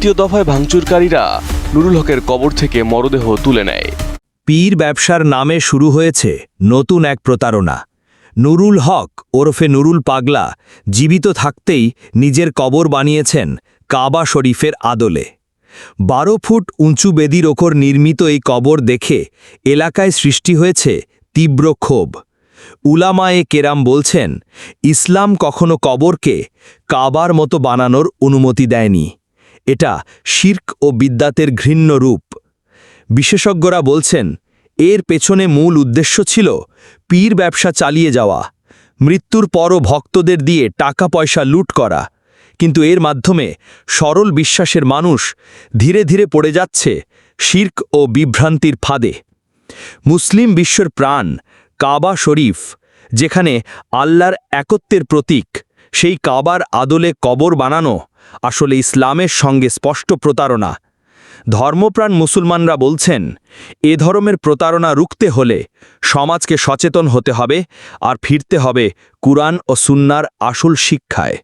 দ্বিতীয় দফায় ভাঙচুরকারীরা নুরুল হকের কবর থেকে মরদেহ তুলে নেয়। পীর ব্যবসার নামে শুরু হয়েছে নতুন এক প্রতারণা। নুরুল হক ওরফে নুরুল পাগলা জীবিত থাকতেই নিজের কবর বানিয়েছেন কাবা শরীফের আদলে। 12 ফুট উঁচু বেদির ওপর নির্মিত এই কবর দেখে এলাকায় সৃষ্টি হয়েছে তীব্র ক্ষোভ। উলামায়ে কেরাম বলছেন, ইসলাম কখনো কবরকে কাবার মতো বানানোর অনুমতি দেয়নি। এটা শিরক ও বিদ্দাতের ঘৃণ্য রূপ। বিশেষজ্ঞরা বলছেন, এর পেছনে মূল উদ্দেশ্য ছিল পীর ব্যবসা চালিয়ে যাওয়া, মৃত্যুর পরও ভক্তদের দিয়ে টাকা পয়সা লুট করা। কিন্তু এর মাধ্যমে সরল বিশ্বাসের মানুষ ধীরে ধীরে পড়ে যাচ্ছে শিরক ও বিভ্রান্তির ফাঁদে। মুসলিম বিশ্বের প্রাণ কাবা শরীফ, যেখানে আল্লাহর একত্বের প্রতীক, সেই কাবার আদলে কবর বানানো আসলে ইসলামের সঙ্গে স্পষ্ট প্রতারণা। ধর্মপ্রাণ মুসলমানরা বলছেন, এ ধরনের প্রতারণা রুখতে হলে সমাজকে সচেতন হতে হবে আর ফিরতে হবে কুরআন ও সুন্নাহর আসল শিক্ষায়।